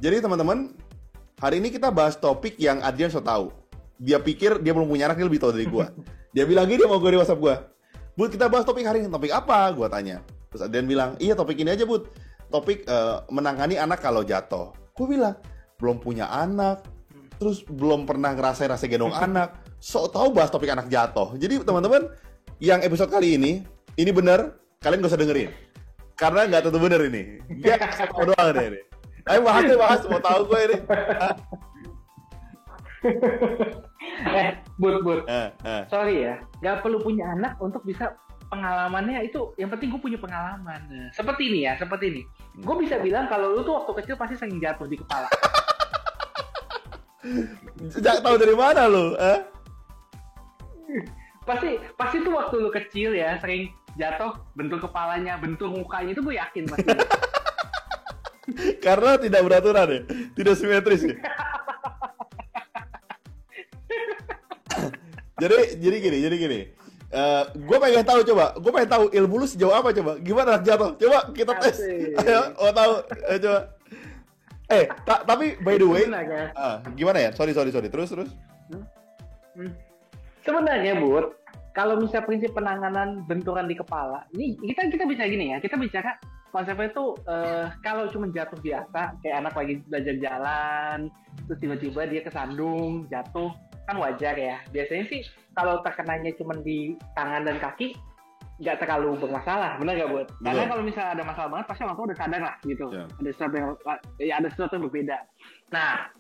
Jadi teman-teman, hari ini kita bahas topik yang Adrian so tahu. Dia pikir dia belum punya anak, dia lebih tahu dari gua. Dia bilang gini, dia mau gue di WhatsApp gua. Bud, kita bahas topik hari ini. Topik apa? Gua tanya. Terus Adrian bilang, iya topik ini aja Bud. Topik menangani anak kalau jatuh. Gua bilang, belum punya anak, terus belum pernah ngerasain rasa gendong anak. Sok tahu bahas topik anak jatuh. Jadi teman-teman, yang episode kali ini benar, kalian gak usah dengerin. Karena nggak tentu bener ini. Dia mau doang deh ini. Ayo bahas, mau tahu gue ini. Bud. Sorry ya, nggak perlu punya anak untuk bisa pengalamannya itu. Yang penting gue punya pengalaman. Seperti ini. Gue bisa bilang kalau lu tuh waktu kecil pasti sering jatuh di kepala. Sejak tahu dari mana lu? Pasti tuh waktu lu kecil ya sering jatuh, bentur kepalanya, bentur mukanya, itu gue yakin pasti. Karena tidak beraturan ya, tidak simetris ya. jadi gini. Gue pengen tahu ilmu lu sejauh apa coba. Gimana anak jatuh? Coba kita tes. Ayo, mau tahu? Ayo coba. Tapi by the way, gimana ya? Sorry. Terus. Sebenarnya, Bud, kalau misalnya prinsip penanganan benturan di kepala, ini kita bisa gini ya. Kita bicara konsepnya itu kalau cuma jatuh biasa, kayak anak lagi belajar jalan, terus tiba-tiba dia kesandung, jatuh, kan wajar ya. Biasanya sih kalau terkenanya cuma di tangan dan kaki, nggak terlalu bermasalah, benar nggak, Bud? Karena kalau misalnya ada masalah banget, pasti orang tua udah sadar lah gitu. Yeah. Ada sesuatu yang berbeda. Nah,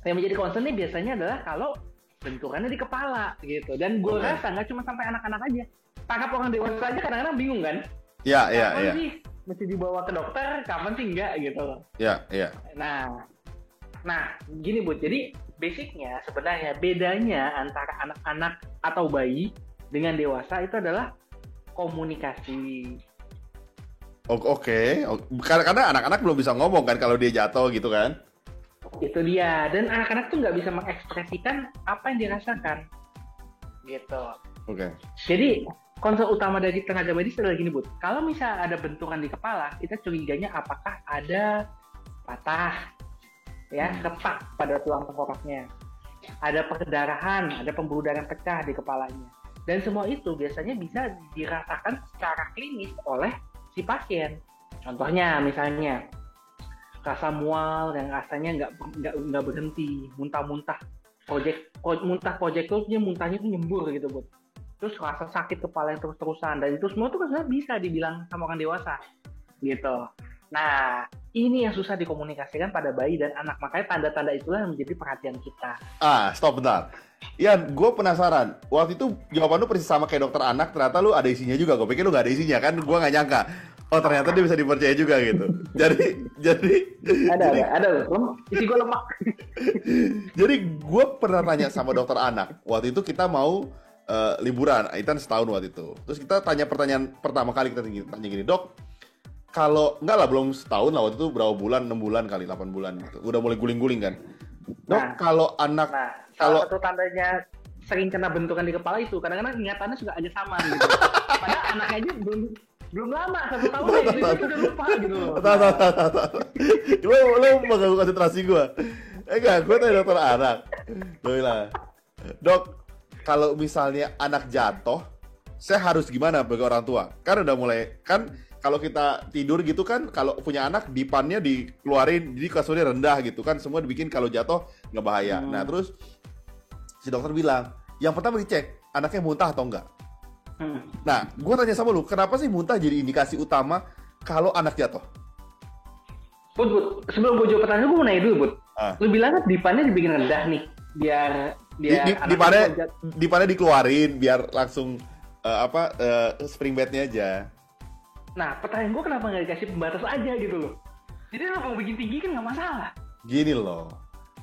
yang menjadi concern nih biasanya adalah kalau benturannya di kepala gitu. Dan gue rasa nggak cuma sampai anak-anak aja, tangkap orang dewasa aja kadang-kadang bingung kan? Iya. Kapan sih mesti dibawa ke dokter, kapan sih enggak gitu. Iya. Nah, gini Bud, jadi basicnya sebenarnya bedanya antara anak-anak atau bayi dengan dewasa itu adalah komunikasi. Oke. Karena anak-anak belum bisa ngomong kan kalau dia jatuh gitu kan? Itu dia. Dan anak-anak tuh nggak bisa mengekspresikan apa yang dirasakan. Gitu. Oke. Jadi konsep utama dari tenaga medis adalah gini, Bud. Kalau misalnya ada benturan di kepala, kita curiganya apakah ada patah, ya, retak pada tulang tengkoraknya, ada perdarahan, ada pembuluh darah pecah di kepalanya. Dan semua itu biasanya bisa dirasakan secara klinis oleh si pasien. Contohnya, misalnya rasa mual dan rasanya nggak berhenti, muntah-muntah, proyektilnya muntahnya tuh nyembur gitu, Bud. Terus rasa sakit kepala yang terus-terusan, dan itu semua tuh kan bisa dibilang sama orang dewasa gitu. Nah, ini yang susah dikomunikasikan pada bayi dan anak, makanya tanda-tanda itulah yang menjadi perhatian kita. Stop bentar. Ian, gue penasaran. Waktu itu jawaban lu persis sama kayak dokter anak, ternyata lu ada isinya juga. Gue pikir lu gak ada isinya kan, gue gak nyangka. Oh, ternyata dia bisa dipercaya juga gitu. Jadi ada isi gue lemak. Jadi gue pernah tanya sama dokter anak. Waktu itu kita mau liburan, Aitan setahun waktu itu. Terus kita tanya pertanyaan pertama kali, kita tanya gini, Dok, kalau enggak lah, belum setahun lah, waktu itu berapa bulan, 6 bulan kali, 8 bulan gitu. Udah mulai guling-guling kan. Dok, kalau anak salah satu tandanya sering kena benturan di kepala itu kadang-kadang ingatannya juga aja sama gitu. Padahal anaknya aja belum lama, 1 tahun ya, jadi itu udah lupa gitu loh. Lo mengganggu konsentrasi gue. Enggak, gue tanya dokter anak. Lo bilang, Dok, kalau misalnya anak jatuh, saya harus gimana bagi orang tua? Kan udah mulai, kan kalau kita tidur gitu kan, kalau punya anak dipannya dikeluarin, jadi kasurnya rendah gitu kan, semua dibikin kalau jatuh nggak bahaya. Nah terus si dokter bilang, yang pertama dicek anaknya muntah atau enggak. Nah, gue tanya sama lu, kenapa sih muntah jadi indikasi utama kalau anak jatuh? Bud, sebelum gue jawab pertanyaan, gue mau nanya dulu, Bud. Lu bilang kan dipannya dibikin rendah nih, biar dipannya dikeluarin, biar langsung spring bednya aja. Nah, pertanyaan gue kenapa nggak dikasih pembatas aja gitu loh? Jadi lo mau bikin tinggi kan nggak masalah. Gini loh,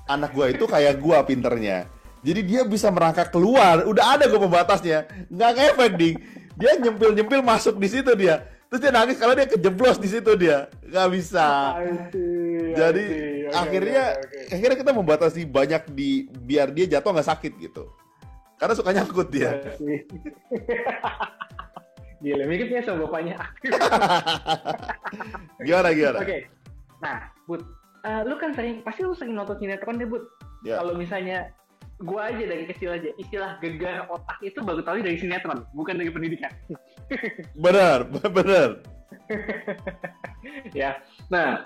anak gue itu kayak gue pinternya. Jadi dia bisa merangkak keluar, udah ada gue pembatasnya, nggak ngefek ding. Dia nyempil masuk di situ dia, terus dia nangis kalau dia kejeblos di situ dia, nggak bisa. Jadi akhirnya kita membatasi banyak biar dia jatuh nggak sakit gitu, karena suka nyangkut dia. Gila, miripnya sama bapaknya. Gimana? Oke. Nah, Bud, lu kan pasti lu sering nonton sinetron deh, Bud. Ya. Kalau misalnya gua aja dari kecil aja, istilah gegar otak itu baru tahu dari sinetron, bukan dari pendidikan. Benar. Ya. Nah,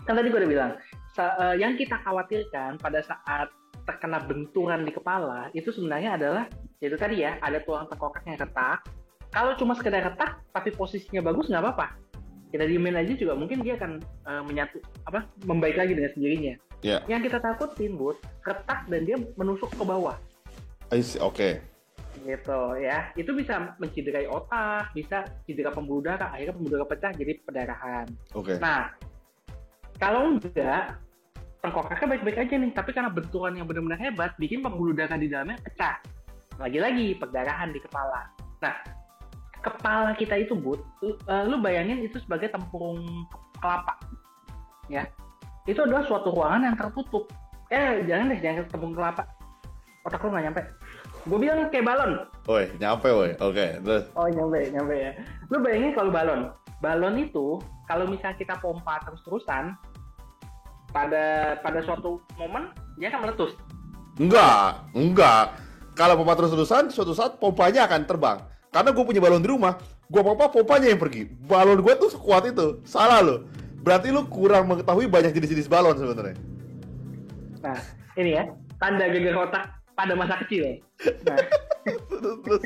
kan tadi gua udah bilang, yang kita khawatirkan pada saat terkena benturan di kepala itu sebenarnya adalah itu tadi ya, ada tulang tengkorak yang retak. Kalau cuma sekedar retak tapi posisinya bagus nggak apa-apa. Kita diemin aja juga mungkin dia akan membaik lagi dengan sendirinya. Yeah. Yang kita takutin, Bud, retak dan dia menusuk ke bawah. Oke. Gitu ya. Itu bisa menciderai otak, bisa cedera pembuluh darah, akhirnya pembuluh darah pecah jadi perdarahan. Oke. Nah, kalau enggak, tengkoraknya baik-baik aja nih, tapi karena benturan yang benar-benar hebat, bikin pembuluh darah di dalamnya pecah. Lagi-lagi perdarahan di kepala. Nah, kepala kita itu, Bud, lu bayangin itu sebagai tempurung kelapa, ya. Itu adalah suatu ruangan yang tertutup. Jangan tempurung kelapa. Otak lu nggak nyampe. Gue bilang kayak balon. Woi, nyampe woi. Oke, terus. Oh, nyampe ya. Lu bayangin kalau balon itu kalau misalnya kita pompa terus-terusan, pada suatu momen dia akan meletus. Enggak. Kalau pompa terus-terusan, suatu saat pompanya akan terbang. Karena gue punya balon di rumah, gue pompa, pompanya yang pergi. Balon gue tuh sekuat itu. Salah lo. Berarti lu kurang mengetahui banyak jenis-jenis balon sebenarnya. Nah, ini ya, tanda gegar otak pada masa kecil. Nah. Terus.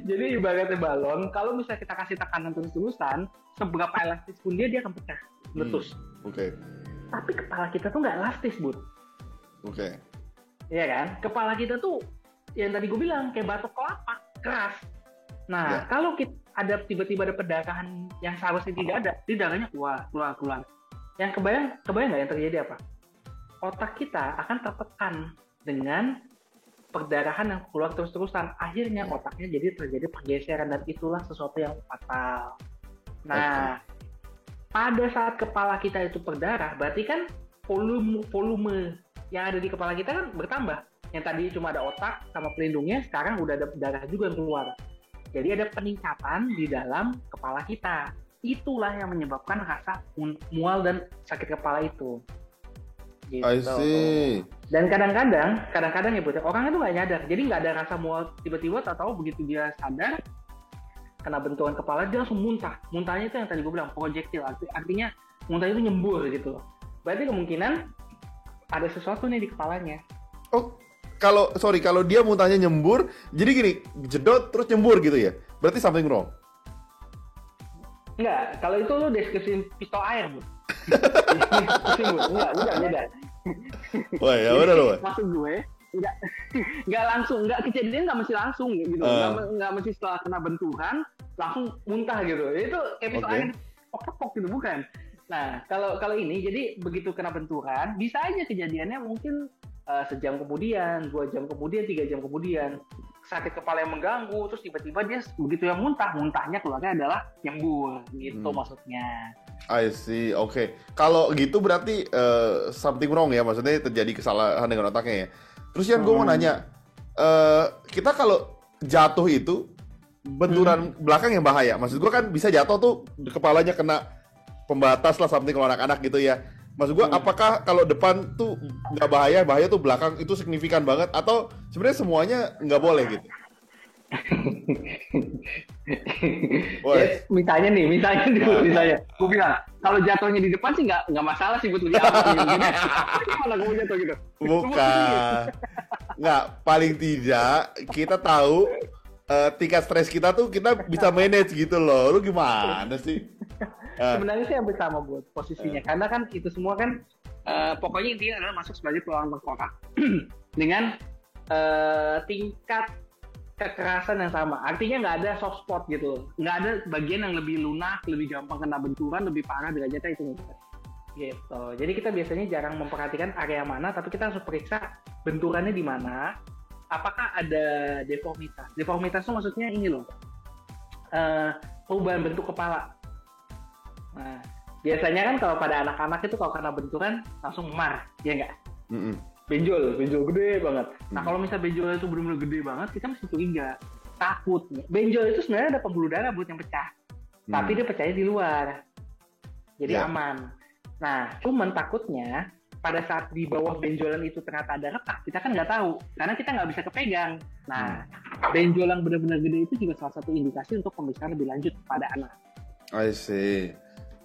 Jadi ibaratnya balon, kalau misalnya kita kasih tekanan terus-terusan, seberapa elastis pun dia akan pecah, meletus. Oke. Tapi kepala kita tuh nggak elastis, Bud. Oke. Iya kan? Kepala kita tuh, yang tadi gue bilang, kayak batok kelapa, keras. Nah, kalau kita tiba-tiba ada perdarahan yang seharusnya tidak ada, di darahnya keluar. Yang kebayang nggak yang terjadi apa? Otak kita akan tertekan dengan perdarahan yang keluar terus-terusan. Akhirnya otaknya jadi terjadi pergeseran dan itulah sesuatu yang fatal. Nah, pada saat kepala kita itu berdarah, berarti kan volume yang ada di kepala kita kan bertambah. Yang tadi cuma ada otak sama pelindungnya, sekarang udah ada darah juga yang keluar. Jadi ada peningkatan di dalam kepala kita. Itulah yang menyebabkan rasa mual dan sakit kepala itu. Gitu. I see. Dan kadang-kadang ya Bud, orang itu nggak nyadar. Jadi nggak ada rasa mual tiba-tiba, atau begitu dia sadar kena benturan kepala dia langsung muntah. Muntahnya itu yang tadi gue bilang projektil. Artinya muntah itu nyembur gitu. Berarti kemungkinan ada sesuatu nih di kepalanya. Oh, kalau dia muntahnya nyembur, jadi gini, jedot terus nyembur gitu ya. Berarti something wrong. Enggak, kalau itu lu deskripsi pistol air, Bu. Enggak beda. Wah, ya udah loh. Maksud gue, enggak langsung, enggak kejadian enggak mesti langsung gitu. Enggak mesti setelah kena benturan langsung muntah gitu. Itu kayak pistol air pok gitu, bukan. Nah, kalau ini jadi begitu kena benturan, bisa aja kejadiannya mungkin sejam kemudian, 2 jam kemudian, 3 jam kemudian, sakit kepala yang mengganggu, terus tiba-tiba dia begitu yang muntahnya keluarnya adalah nyembur, gitu maksudnya. I see, oke. Kalau gitu berarti something wrong ya, maksudnya terjadi kesalahan dengan otaknya ya. Terus yang gue mau nanya, kita kalau jatuh itu benturan belakang yang bahaya. Maksud gue kan bisa jatuh tuh kepalanya kena pembatas lah, something kalau anak-anak gitu ya. Maksud gue, apakah kalau depan tuh nggak bahaya tuh belakang itu signifikan banget, atau sebenarnya semuanya nggak boleh gitu? Yes, misalnya gue bilang kalau jatuhnya di depan sih nggak masalah sih buat dia. Gimana gue jatuh gitu? Bukan, nggak, paling tidak kita tahu tingkat stres kita tuh kita bisa manage gitu loh. Lu gimana sih? Sebenarnya sih hampir sama buat posisinya, karena kan itu semua kan pokoknya intinya adalah masuk sebagai tulang tengkorak dengan tingkat kekerasan yang sama. Artinya nggak ada soft spot gitu, nggak ada bagian yang lebih lunak, lebih gampang kena benturan, lebih parah derajatnya itu gitu. Jadi kita biasanya jarang memperhatikan area mana, tapi kita harus periksa benturannya di mana. Apakah ada deformitas? Deformitas itu maksudnya ini loh, perubahan bentuk kepala. Nah, biasanya kan kalau pada anak-anak itu kalau kena benturan langsung memar, ya nggak? Benjol gede banget. Nah, kalau misalnya benjol itu benar-benar gede banget, kita mesti curiga, takut. Benjol itu sebenarnya ada pembuluh darah buat yang pecah, tapi dia pecahnya di luar. jadi aman. Nah, cuman takutnya pada saat di bawah benjolan itu ternyata ada retak, kita kan nggak tahu, karena kita nggak bisa kepegang. Nah, benjolan benar-benar gede itu juga salah satu indikasi untuk pemeriksaan lebih lanjut pada anak. I see.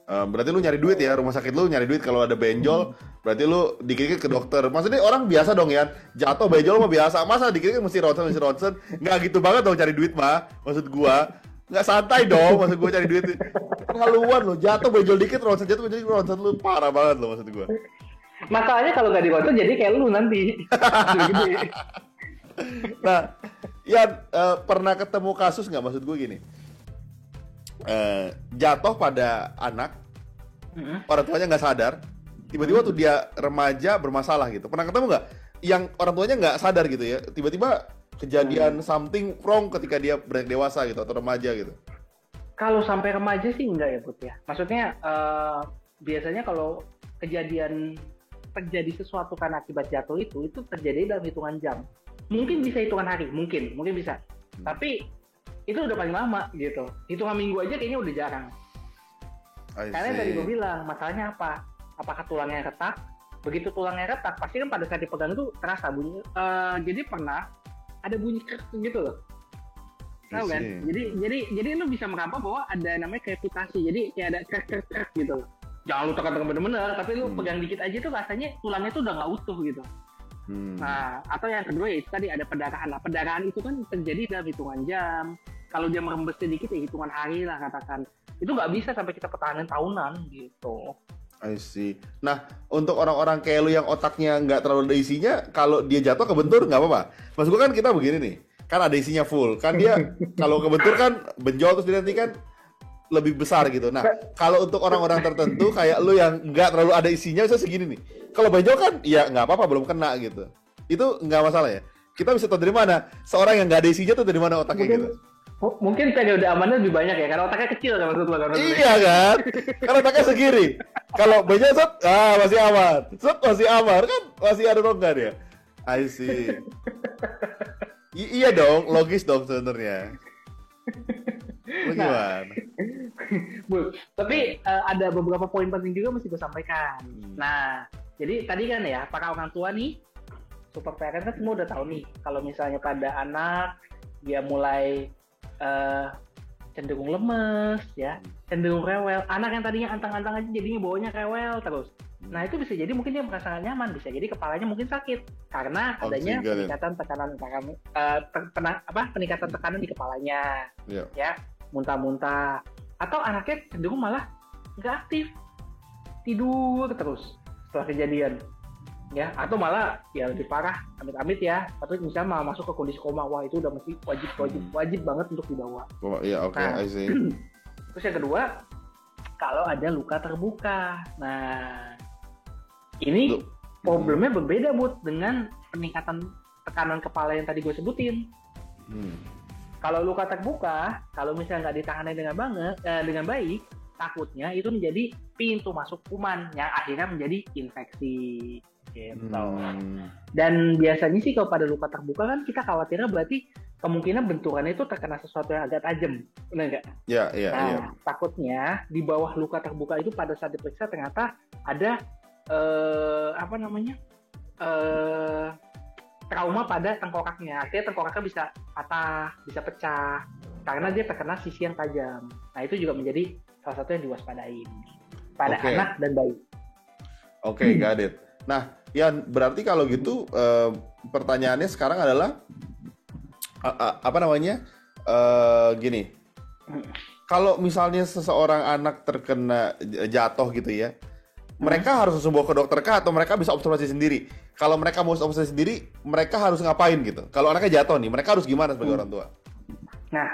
Berarti lu nyari duit ya, rumah sakit lu nyari duit kalau ada benjol, berarti lu dikit-dikit ke dokter. Maksudnya orang biasa dong ya, jatuh benjol mah biasa, masa dikit-dikit mesti ronsen, nggak gitu banget dong cari duit mah, maksud gua. Nggak santai dong, maksud gua cari duit. Keterlaluan lo, jatuh benjol dikit, ronsen lu parah banget lo maksud gua. Masalahnya kalau nggak dironsen jadi kayak lu nanti. Nah, ya pernah ketemu kasus nggak, maksud gua gini. Jatuh pada anak, orang tuanya nggak sadar, tiba-tiba tuh dia remaja bermasalah gitu. Pernah ketemu nggak yang orang tuanya nggak sadar gitu ya, tiba-tiba kejadian something wrong ketika dia beranjak dewasa gitu atau remaja gitu? Kalau sampai remaja sih enggak ya, Bud ya. Maksudnya biasanya kalau kejadian terjadi sesuatu karena akibat jatuh itu terjadi dalam hitungan jam. Mungkin bisa hitungan hari, mungkin bisa. Tapi itu udah paling lama gitu. Hitungan minggu aja kayaknya udah jarang. Karena tadi gue bilang, masalahnya apa? Apakah tulangnya retak? Begitu tulangnya retak, pasti kan pada saat dipegang itu terasa bunyi. Jadi pernah ada bunyi krek gitu loh. Tahu kan? Jadi lu bisa merampok bahwa ada namanya krepitasi. Jadi kayak ada krek gitu. Jangan lu tekan-tekan bener-bener, tapi lu pegang dikit aja tuh rasanya tulangnya tuh udah nggak utuh gitu. Nah, atau yang kedua ya itu tadi ada pendarahan. Nah, pendarahan itu kan terjadi dalam hitungan jam. Kalau dia merembes sedikit ya hitungan hari lah katakan. Itu nggak bisa sampai kita pertahanan tahunan gitu. I see. Nah, untuk orang-orang kayak lu yang otaknya nggak terlalu ada isinya, kalau dia jatuh kebentur nggak apa-apa. Maksud gua kan kita begini nih, kan ada isinya full. Kan dia kalau kebentur kan benjol terus dia nanti kan lebih besar gitu. Nah, kalau untuk orang-orang tertentu kayak lu yang nggak terlalu ada isinya, bisa segini nih. Kalau benjol kan ya nggak apa-apa, belum kena gitu. Itu nggak masalah ya. Kita bisa tahu dari mana seorang yang nggak ada isinya tuh dari mana otaknya gitu. Mungkin periode amannya lebih banyak ya, karena otaknya kecil kan maksud lo kan? Iya kan? Karena otaknya segini. Kalau benjol masih aman. Masih aman kan? Masih ada rongga dia. I see. Iya dong, logis dong sebenarnya. Bagaimana? Tapi ada beberapa poin penting juga mesti gue sampaikan. Nah, jadi tadi kan ya, para orang tua nih, super parent kan semua udah tahu nih, kalau misalnya pada anak dia mulai cenderung lemes, ya, cenderung rewel. Anak yang tadinya antang-antang aja jadinya bawanya rewel terus. Nah itu bisa jadi mungkin dia merasa nyaman, bisa jadi kepalanya mungkin sakit karena adanya peningkatan tekanan peningkatan tekanan di kepalanya, ya, muntah-muntah. Atau anaknya cenderung malah nggak aktif, tidur terus setelah kejadian. Ya, atau malah ya lebih parah, amit-amit ya, tapi misalnya malah masuk ke kondisi koma, wah itu udah mesti wajib banget untuk dibawa. Oh iya, oke, I see. Terus yang kedua, kalau ada luka terbuka, nah ini problemnya berbeda Bud dengan peningkatan tekanan kepala yang tadi gue sebutin. Kalau luka terbuka, kalau misalnya nggak ditangani dengan baik, takutnya itu menjadi pintu masuk kuman yang akhirnya menjadi infeksi. Gitu. Dan biasanya sih kalau pada luka terbuka kan kita khawatirnya berarti kemungkinan benturannya itu terkena sesuatu yang agak tajam, benar nggak? Iya. Takutnya di bawah luka terbuka itu pada saat diperiksa ternyata ada trauma pada tengkoraknya. Artinya tengkoraknya bisa patah, bisa pecah karena dia terkena sisi yang tajam. Nah itu juga menjadi salah satu yang diwaspadain pada anak dan bayi. Oke, got it. Nah, Yan, berarti kalau gitu pertanyaannya sekarang adalah gini. Kalau misalnya seseorang anak terkena jatuh gitu ya, mereka harus langsung bawa ke dokter kah atau mereka bisa observasi sendiri? Kalau mereka mau observasi sendiri, mereka harus ngapain gitu? Kalau anaknya jatuh nih, mereka harus gimana sebagai orang tua? Nah,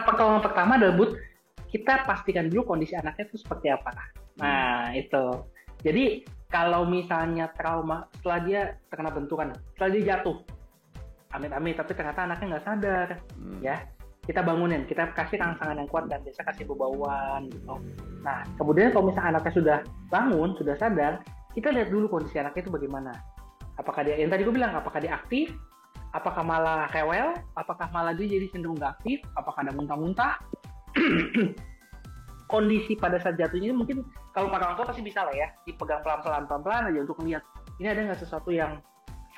pertolongan pertama adalah kita pastikan dulu kondisi anaknya itu seperti apa. Nah, itu. Jadi kalau misalnya trauma setelah dia terkena benturan, setelah dia jatuh, amit-amit, tapi ternyata anaknya nggak sadar, ya kita bangunin, kita kasih rangsangan yang kuat dan biasa kasih bebauan gitu. Nah kemudian kalau misalnya anaknya sudah bangun, sudah sadar, kita lihat dulu kondisi anaknya itu bagaimana. Apakah dia, yang tadi gue bilang, apakah dia aktif, apakah malah rewel, apakah malah dia jadi cenderung nggak aktif, apakah ada muntah-muntah. kondisi pada saat jatuhnya mungkin kalau para orang tua pasti bisa lah ya, dipegang pelan-pelan aja untuk melihat ini ada nggak sesuatu yang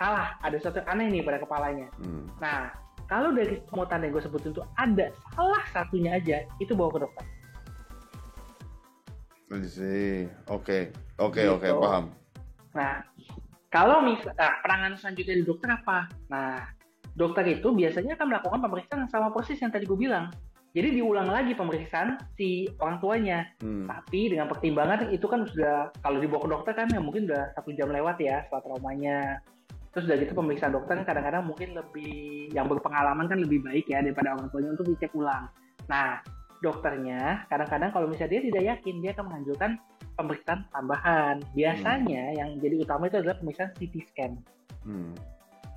salah, ada sesuatu yang aneh nih pada kepalanya. Nah, kalau dari semua tanda yang gue sebutin itu ada salah satunya aja, itu bawa ke dokter. Oke, Gitu. paham. Nah, kalau penanganan selanjutnya di dokter apa? Nah, dokter itu biasanya akan melakukan pemeriksaan sama proses yang tadi gue bilang. Jadi diulang lagi pemeriksaan si orang tuanya. Tapi dengan pertimbangan itu kan sudah, kalau dibawa ke dokter kan ya mungkin udah 1 jam lewat ya setelah traumanya. Terus udah gitu pemeriksaan dokter kan kadang-kadang mungkin lebih, yang berpengalaman kan lebih baik ya daripada orang tuanya untuk dicek ulang. Nah, dokternya kadang-kadang kalau misalnya dia tidak yakin, dia akan menganjurkan pemeriksaan tambahan. Biasanya yang jadi utama itu adalah pemeriksaan CT scan.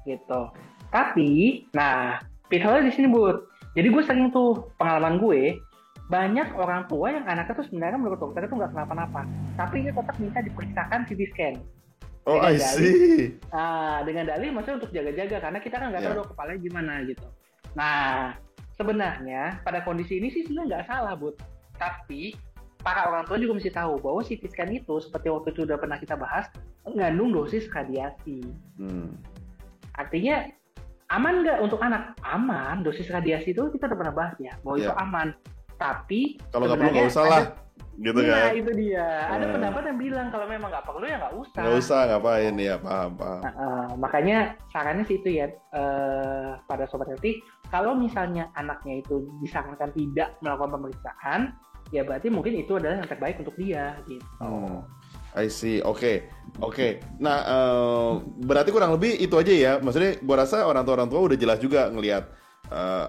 Gitu. Tapi, nah, pitfallnya di sini, Bud. Jadi gue sering tuh, pengalaman gue, banyak orang tua yang anaknya tuh sebenarnya menurut dokter itu nggak kenapa-napa. Tapi dia tetap minta diperiksakan CT scan. Oh, I see. Dengan dalih maksudnya untuk jaga-jaga, karena kita kan nggak tahu dong kepalanya gimana gitu. Nah, sebenarnya pada kondisi ini sih sebenarnya nggak salah, Bud. Tapi para orang tua juga mesti tahu bahwa CT scan itu seperti waktu itu udah pernah kita bahas mengandung dosis radiasi. Artinya aman nggak untuk anak? Aman, dosis radiasi itu kita udah pernah bahas ya bahwa itu aman. Tapi kalau nggak perlu nggak usah lah, gitu kan? Nah itu dia. Ada pendapat yang bilang kalau memang nggak perlu ya nggak usah. Nggak usah, ngapain ya, paham. Makanya sarannya sih itu ya, pada Sobat Healthy, kalau misalnya anaknya itu disarankan tidak melakukan pemeriksaan, ya berarti mungkin itu adalah yang terbaik untuk dia gitu. I see, oke. Nah, berarti kurang lebih itu aja ya. Maksudnya, gua rasa orang tua udah jelas juga ngelihat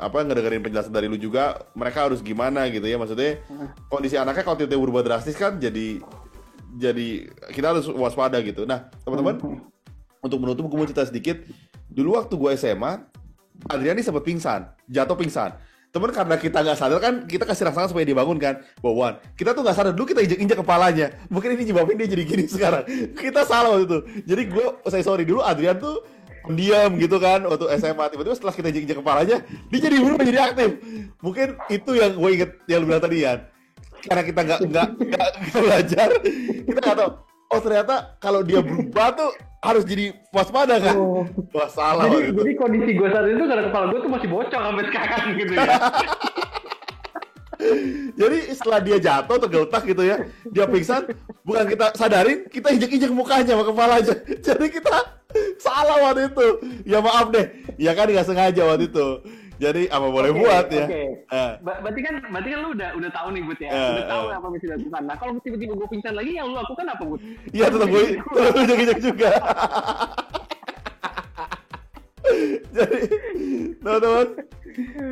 ngedengerin penjelasan dari lu juga. Mereka harus gimana gitu ya. Maksudnya, kondisi anaknya kalau tiba-tiba berubah drastis kan, jadi kita harus waspada gitu. Nah, teman-teman, untuk menutup, gue mau cerita sedikit. Dulu waktu gua SMA, Adriani sempat jatuh pingsan. Temen karena kita nggak sadar kan, kita kasih rangsangan supaya dia bangun kan. Bawan, kita tuh nggak sadar dulu, kita injek kepalanya. Mungkin ini nyebabin dia jadi gini sekarang. Kita salah waktu itu. Jadi sorry dulu, Adrian tuh pendiam gitu kan waktu SMA. Tiba-tiba setelah kita injek kepalanya, dia jadi berubah, jadi aktif. Mungkin itu yang gue inget yang lu bilang tadi ya. Karena kita nggak belajar, kita nggak tahu. Oh ternyata kalau dia berubah tuh harus jadi waspada kan? Wah salah. Jadi kondisi gue saat itu karena kepala gue tuh masih bocor sampai sekarang gitu ya. Jadi setelah dia jatuh tergeletak gitu ya, dia pingsan, bukan kita sadarin, kita injek-injek mukanya sama kepalanya. Jadi kita salah waktu itu. Ya maaf deh, ya kan nggak sengaja waktu itu. Jadi apa boleh buat ya. Berarti kan lu udah tahu nih Bud ya. Udah tahu apa mesti dilakukan. Nah kalau tiba-tiba gue pingsan lagi, yang lu lakukan apa Bud? Iya tetap gue injek-injek juga. Jadi teman-teman,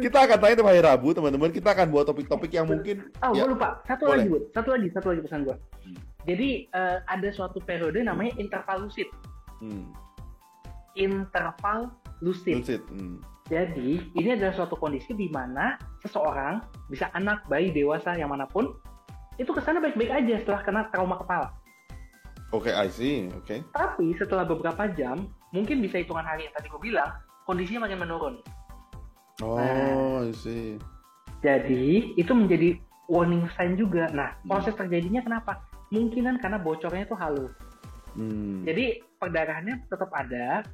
kita akan tanya tiap hari Rabu, teman-teman. Kita akan buat topik-topik yang mungkin. Gue lupa. Satu lagi Bud. Satu lagi pesan gue. Jadi ada suatu periode namanya interval lucid. Interval lucid. Jadi, ini adalah suatu kondisi di mana seseorang, bisa anak, bayi, dewasa, yang manapun, itu kesana baik-baik aja setelah kena trauma kepala. Oke, I see. Oke. Tapi setelah beberapa jam, mungkin bisa hitungan hari yang tadi gue bilang, kondisinya makin menurun. I see. Jadi, itu menjadi warning sign juga. Nah, proses terjadinya kenapa? Mungkinan karena bocornya itu halus. Jadi, perdarahannya tetap ada,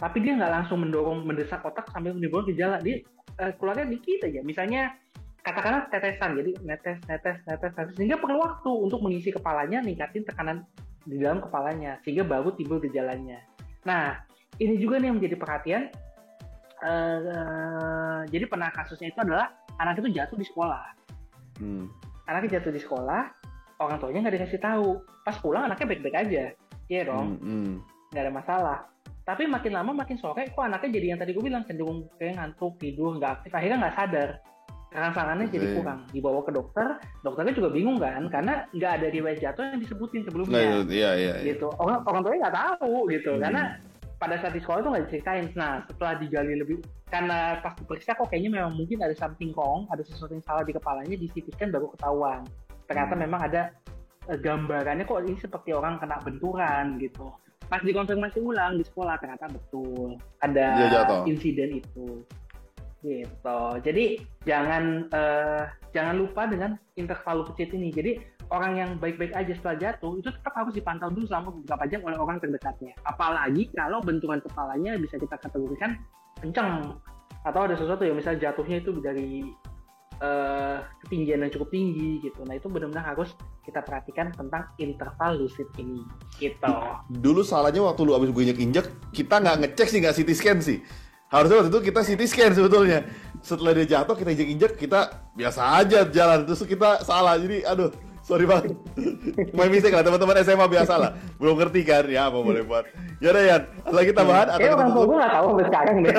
tapi dia nggak langsung mendesak otak sampai menimbulkan gejala. Dia keluarnya dikit aja. Misalnya katakanlah tetesan, jadi netes, sehingga perlu waktu untuk mengisi kepalanya, ningkatin tekanan di dalam kepalanya, sehingga baru timbul gejalanya. Nah, ini juga nih yang menjadi perhatian. Jadi pernah kasusnya itu adalah anak itu jatuh di sekolah. Anaknya jatuh di sekolah, orang tuanya nggak dikasih tahu. Pas pulang anaknya baik-baik aja, iya dong, nggak ada masalah. Tapi makin lama makin sore, kok anaknya jadi yang tadi gue bilang, cenderung kayak ngantuk, tidur, nggak aktif, akhirnya nggak sadar. Rangsangannya jadi kurang. Dibawa ke dokter, dokternya juga bingung kan, karena nggak ada riwayat jatuh yang disebutin sebelumnya. Iya. Gitu. Orang tuanya nggak tahu gitu, karena pada saat di sekolah itu nggak diceritain. Nah, setelah digali lebih, karena pas diperiksa kok kayaknya memang mungkin ada something wrong, ada sesuatu yang salah di kepalanya, di CT scan baru ketahuan. Ternyata memang ada gambarannya kok ini seperti orang kena benturan gitu. Pas dikonfirmasi ulang di sekolah ternyata betul ada insiden itu. Gitu. Jadi jangan lupa dengan interval lupus ini. Jadi orang yang baik-baik aja setelah jatuh itu tetap harus dipantau dulu selama beberapa jam oleh orang terdekatnya. Apalagi kalau benturan kepalanya bisa kita kategorikan kencang atau ada sesuatu yang misalnya jatuhnya itu dari ketinggian yang cukup tinggi gitu. Nah itu benar-benar harus kita perhatikan tentang interval lucid ini. Gitu. Dulu salahnya waktu lu abis gue injek-injek, kita nggak ngecek sih, nggak CT scan sih. Harusnya waktu itu kita CT scan sebetulnya. Setelah dia jatuh kita injek-injek, kita biasa aja jalan. Terus kita salah, jadi aduh sorry banget. My mistake lah, teman-teman SMA biasa lah. Belum ngerti kan, ya apa boleh buat. Yaudah Yan, ada lagi tambahan? Atau orang tua gue nggak tahu sampai sekarang deh.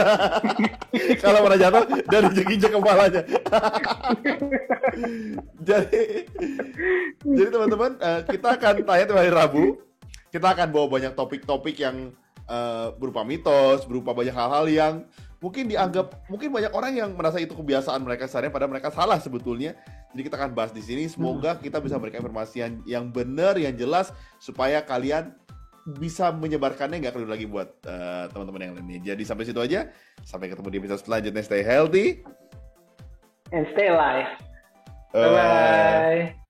Kalau pernah jatuh, dan injek-injek kepalanya. jadi teman-teman, kita akan tanya tiap hari Rabu. Kita akan bawa banyak topik-topik yang berupa mitos, berupa banyak hal-hal yang mungkin banyak orang yang merasa itu kebiasaan mereka sehari, padahal mereka salah sebetulnya. Jadi kita akan bahas di sini. Semoga kita bisa memberikan informasi yang benar, yang jelas, supaya kalian bisa menyebarkannya, nggak keliru lagi buat teman-teman yang lainnya. Jadi sampai situ aja. Sampai ketemu di episode selanjutnya. Stay healthy and stay alive. Bye bye.